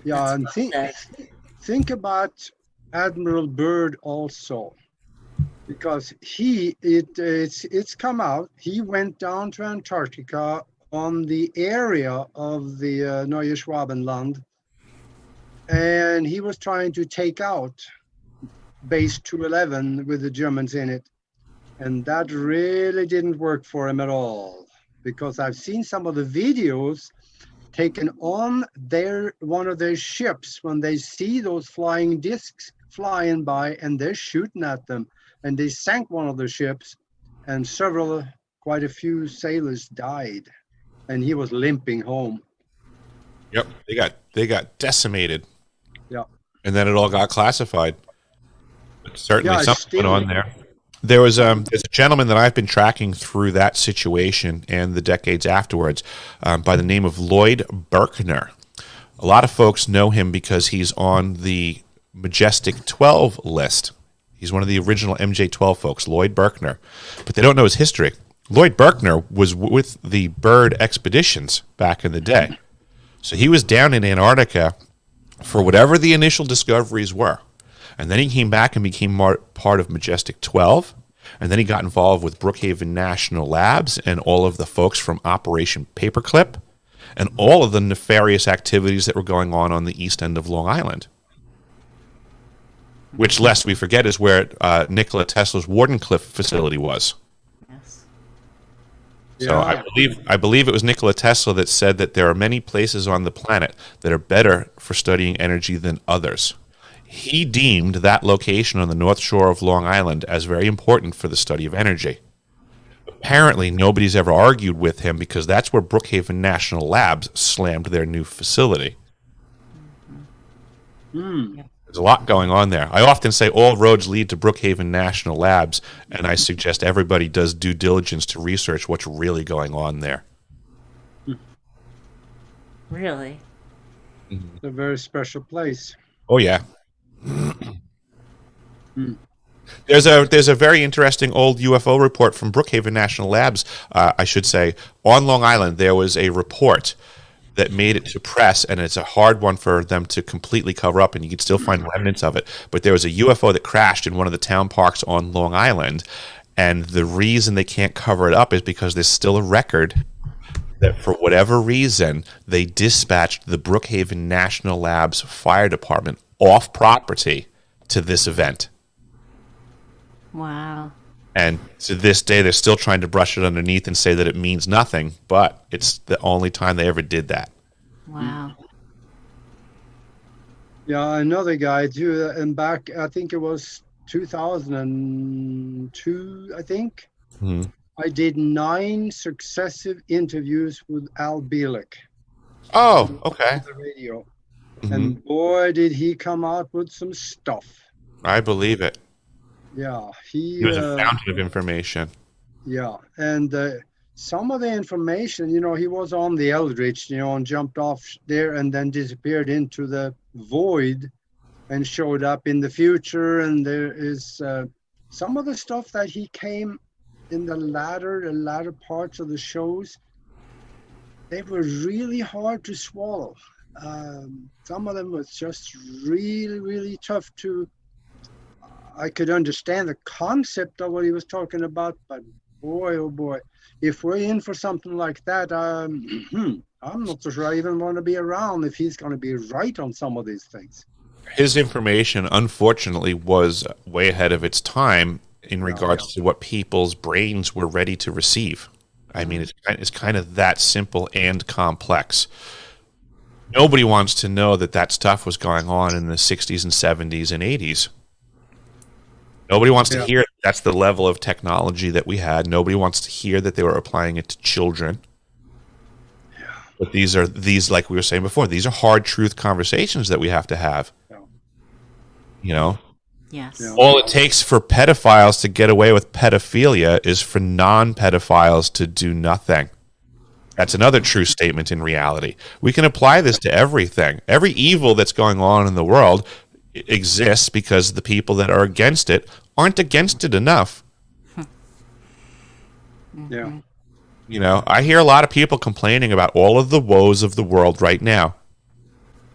Yeah, and think about Admiral Byrd also, because it's come out. He went down to Antarctica on the area of the Neue Schwabenland, and he was trying to take out base 211 with the Germans in it. And that really didn't work for him at all, because I've seen some of the videos taken on one of their ships when they see those flying discs flying by and they're shooting at them. And they sank one of the ships, and quite a few sailors died, and he was limping home. Yep, they got decimated. Yeah, and then it all got classified. But certainly something went on there. There's a gentleman that I've been tracking through that situation and the decades afterwards, by the name of Lloyd Berkner. A lot of folks know him because he's on the Majestic 12 list. He's one of the original MJ-12 folks, Lloyd Berkner. But they don't know his history. Lloyd Berkner was with the Byrd expeditions back in the day. So he was down in Antarctica for whatever the initial discoveries were. And then he came back and became part of Majestic 12. And then he got involved with Brookhaven National Labs and all of the folks from Operation Paperclip and all of the nefarious activities that were going on the east end of Long Island. Which, lest we forget, is where Nikola Tesla's Wardenclyffe facility was. Yes. So I believe it was Nikola Tesla that said that there are many places on the planet that are better for studying energy than others. He deemed that location on the north shore of Long Island as very important for the study of energy. Apparently, nobody's ever argued with him because that's where Brookhaven National Labs slammed their new facility. There's a lot going on there. I often say all roads lead to Brookhaven National Labs, and I suggest everybody does due diligence to research what's really going on there. Really? It's a very special place. Oh, yeah. There's a very interesting old UFO report from Brookhaven National Labs, I should say. On Long Island, there was a report that made it to press, and it's a hard one for them to completely cover up, and you can still find remnants of it. But there was a UFO that crashed in one of the town parks on Long Island, and the reason they can't cover it up is because there's still a record that for whatever reason, they dispatched the Brookhaven National Labs Fire Department off property to this event. Wow. And to this day, they're still trying to brush it underneath and say that it means nothing, but it's the only time they ever did that. Wow. Yeah, another guy too, and back, I think it was 2002, I think. Hmm. I did 9 successive interviews with Al Bielek. Oh, okay. On the radio. Mhm. And boy, did he come out with some stuff. I believe it. Yeah, He was a fountain of information. Yeah, and some of the information, you know, he was on the Eldridge, you know, and jumped off there and then disappeared into the void and showed up in the future. And there is some of the stuff that he came in the latter parts of the shows, they were really hard to swallow. Some of them was just really, really tough to. I could understand the concept of what he was talking about, but boy, oh boy, if we're in for something like that, I'm not so sure I even want to be around if he's going to be right on some of these things. His information, unfortunately, was way ahead of its time in regards to what people's brains were ready to receive. I mean, it's kind of that simple and complex. Nobody wants to know that stuff was going on in the 60s and 70s and 80s. Nobody wants to hear that's the level of technology that we had. Nobody wants to hear that they were applying it to children. Yeah. But these, like we were saying before, these are hard truth conversations that we have to have. Yeah. You know? Yes. Yeah. All it takes for pedophiles to get away with pedophilia is for non-pedophiles to do nothing. That's another true statement in reality. We can apply this to everything. Every evil that's going on in the world exists because the people that are against it aren't against it enough. Yeah. You know, I hear a lot of people complaining about all of the woes of the world right now.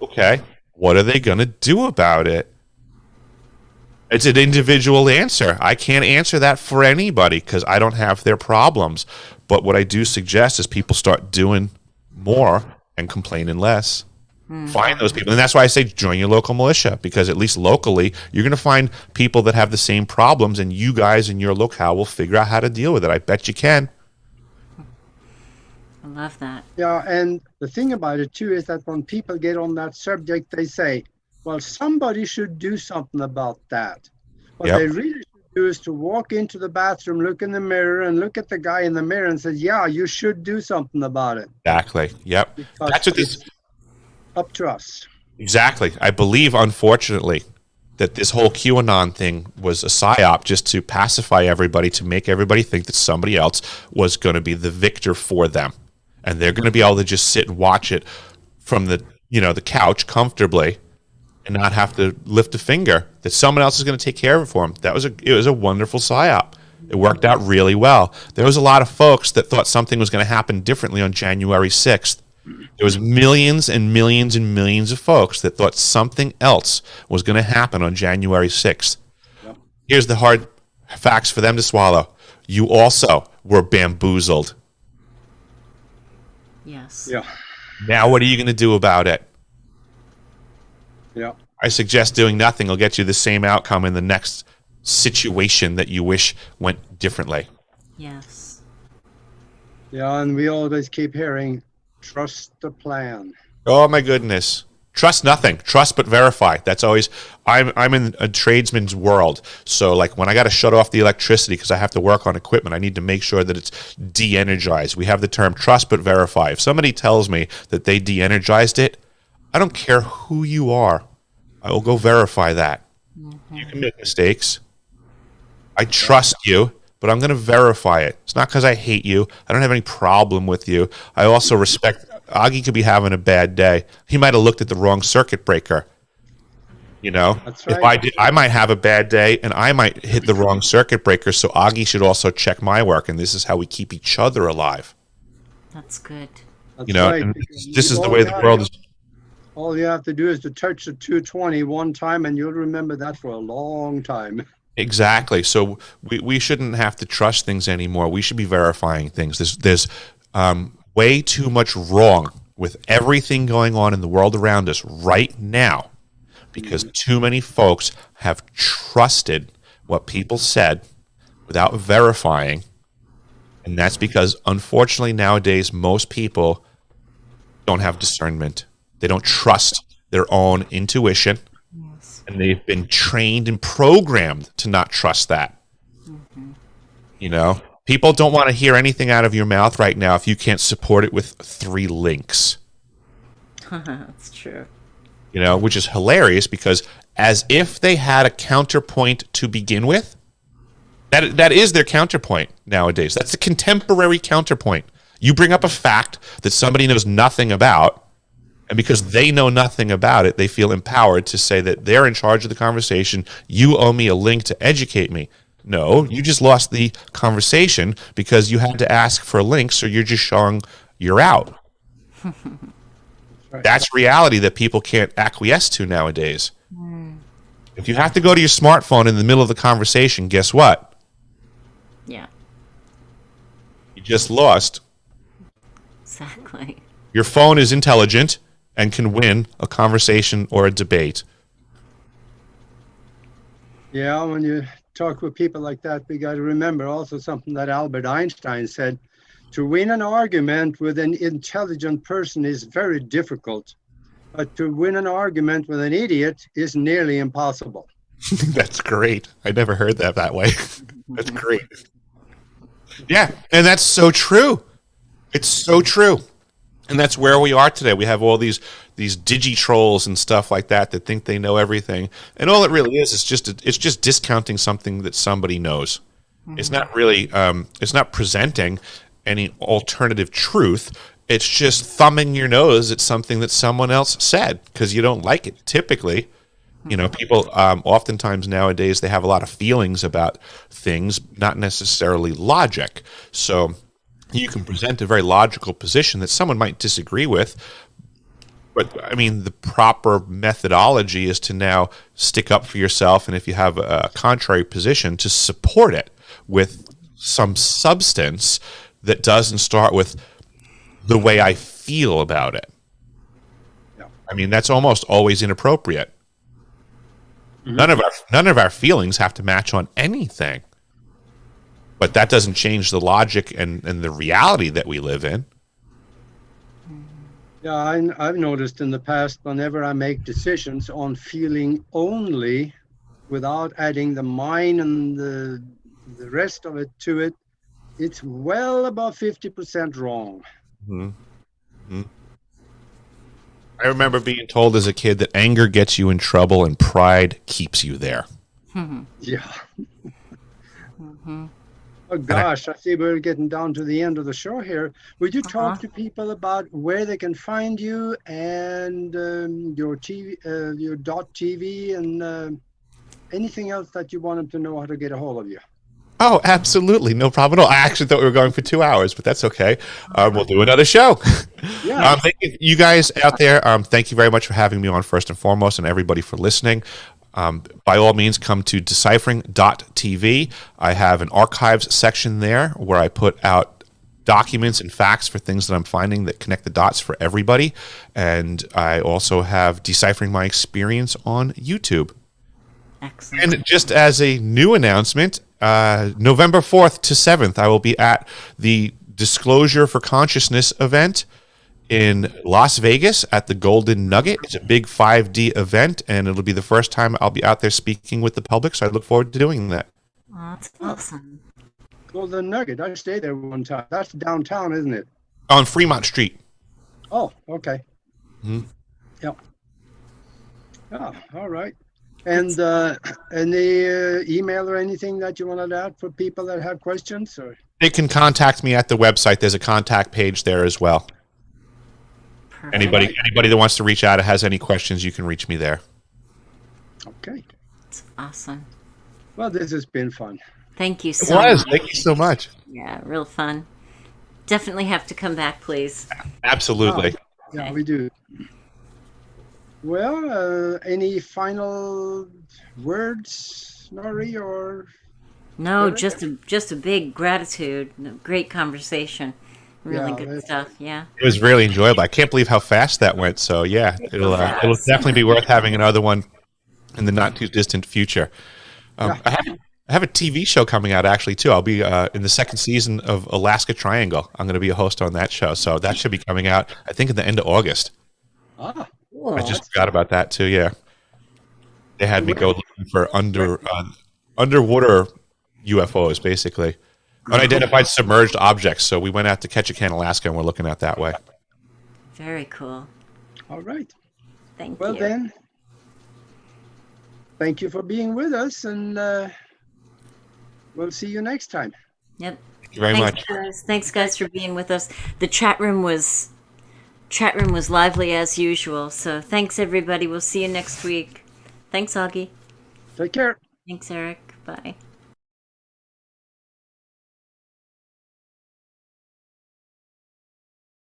Okay, what are they going to do about it? It's an individual answer. I can't answer that for anybody because I don't have their problems. But what I do suggest is people start doing more and complaining less. Find those people. And that's why I say join your local militia, because at least locally, you're going to find people that have the same problems, and you guys in your locale will figure out how to deal with it. I bet you can. I love that. Yeah, and the thing about it, too, is that when people get on that subject, they say, well, somebody should do something about that. What they really should do is to walk into the bathroom, look in the mirror, and look at the guy in the mirror and say, yeah, you should do something about it. Exactly. Yep. Because that's what this... up to us. Exactly. I believe, unfortunately, that this whole QAnon thing was a psyop just to pacify everybody, to make everybody think that somebody else was going to be the victor for them. And they're going to be able to just sit and watch it from the couch comfortably and not have to lift a finger, that someone else is going to take care of it for them. It was a wonderful psyop. It worked out really well. There was a lot of folks that thought something was going to happen differently on January 6th. There was millions and millions and millions of folks that thought something else was going to happen on January 6th. Yep. Here's the hard facts for them to swallow. You also were bamboozled. Yes. Yeah. Now what are you going to do about it? Yeah. I suggest doing nothing will get you the same outcome in the next situation that you wish went differently. Yes. Yeah, and we always keep hearing, trust the plan. Oh my goodness. Trust nothing. Trust but verify. That's always, I'm in a tradesman's world. So like when I got to shut off the electricity because I have to work on equipment, I need to make sure that it's de-energized. We have the term trust but verify. If somebody tells me that they de-energized it, I don't care who you are. I will go verify that. Mm-hmm. You can make mistakes. I trust you, but I'm going to verify it. It's not because I hate you. I don't have any problem with you. I also respect... Augie could be having a bad day. He might have looked at the wrong circuit breaker. You know, that's right. If I did, I might have a bad day, and I might hit the wrong circuit breaker. So Augie should also check my work, and this is how we keep each other alive. That's good. That's You know, right. and Because this is the all way you the have- world is. All you have to do is to touch the 220 one time, and you'll remember that for a long time. Exactly. So we shouldn't have to trust things anymore. We should be verifying things. There's way too much wrong with everything going on in the world around us right now because too many folks have trusted what people said without verifying. And that's because, unfortunately, nowadays, most people don't have discernment. They don't trust their own intuition. Yes. And they've been trained and programmed to not trust that. You know, people don't want to hear anything out of your mouth right now if you can't support it with 3 links. That's true. You know, which is hilarious because as if they had a counterpoint to begin with, that is their counterpoint nowadays. That's the contemporary counterpoint. You bring up a fact that somebody knows nothing about, and because they know nothing about it, they feel empowered to say that they're in charge of the conversation. You owe me a link to educate me. No, you just lost the conversation because you had to ask for a link, so you're just showing you're out. Right. That's reality that people can't acquiesce to nowadays. If you have to go to your smartphone in the middle of the conversation, guess what? Yeah, You just lost. exactly. Your phone is intelligent and can win a conversation or a debate. Yeah, when you talk with people like that, we got to remember also something that Albert Einstein said. To win an argument with an intelligent person is very difficult, but to win an argument with an idiot is nearly impossible. That's great. I never heard that way. That's great. Yeah, and that's so true. It's so true. And that's where we are today. We have all these digi-trolls and stuff like that think they know everything. And all it really is it's just discounting something that somebody knows. It's not really it's not presenting any alternative truth. It's just thumbing your nose at something that someone else said because you don't like it. Typically, you know, people oftentimes nowadays they have a lot of feelings about things, not necessarily logic. So you can present a very logical position that someone might disagree with, but I mean the proper methodology is to now stick up for yourself, and if you have a contrary position, to support it with some substance that doesn't start with the way I feel about it. Yeah. I mean, that's almost always inappropriate. None of our feelings have to match on anything. But that doesn't change the logic and the reality that we live in. Yeah, I've noticed in the past, whenever I make decisions on feeling only without adding the mind and the rest of it to it, it's well above 50% wrong. I remember being told as a kid that anger gets you in trouble and pride keeps you there. Yeah. Oh gosh, I see we're getting down to the end of the show here. Would you talk to people about where they can find you and your TV, your .tv, and anything else that you want them to know how to get a hold of you? Oh, absolutely. No problem at all. I actually thought we were going for 2 hours, but that's okay. We'll do another show. Yeah. Thank you guys out there. Thank you very much for having me on first and foremost, and everybody for listening. By all means, come to deciphering.tv. I have an archives section there where I put out documents and facts for things that I'm finding that connect the dots for everybody. And I also have Deciphering My Experience on YouTube. Excellent. And just as a new announcement, November 4th to 7th, I will be at the Disclosure for Consciousness event in Las Vegas at the Golden Nugget. It's a big 5D event, and it'll be the first time I'll be out there speaking with the public, so I look forward to doing that. Oh, that's awesome. Golden Nugget. I stayed there one time. That's downtown, isn't it? On Fremont Street. Oh, okay. Mm-hmm. Yeah. Oh, all right. And any email or anything that you want to add for people that have questions? Or They can contact me at the website. There's a contact page there as well. Perfect. Anybody that wants to reach out or has any questions, you can reach me there. Okay. That's awesome. Well, this has been fun. Thank you so much. Thank you so much. Yeah, real fun. Definitely have to come back, please. Absolutely. Yeah, Okay. we do. Well, any final words, Nori, or No, Eric? just a big gratitude. Great conversation. Really Yeah, good stuff. Yeah. It was really enjoyable. I can't believe how fast that went. So yeah, it'll definitely be worth having another one in the not too distant future. yeah. I have a TV show coming out actually too. I'll be in the second season of Alaska Triangle. I'm going to be a host on that show, so that should be coming out. I think at the end of August. Ah, Cool. I just forgot about that too. Yeah, they had me go looking for underwater UFOs, basically unidentified submerged objects. So we went out to Ketchikan, Alaska, and we're looking at that way. Very cool. all right. Thank Well you. then, thank you for being with us, and we'll see you next time. Yep. Thank you very much. Thanks, guys, for being with us. The chat room was lively as usual. So thanks, everybody. We'll see you next week. Thanks, Augie. Take care. Thanks, Eric. Bye.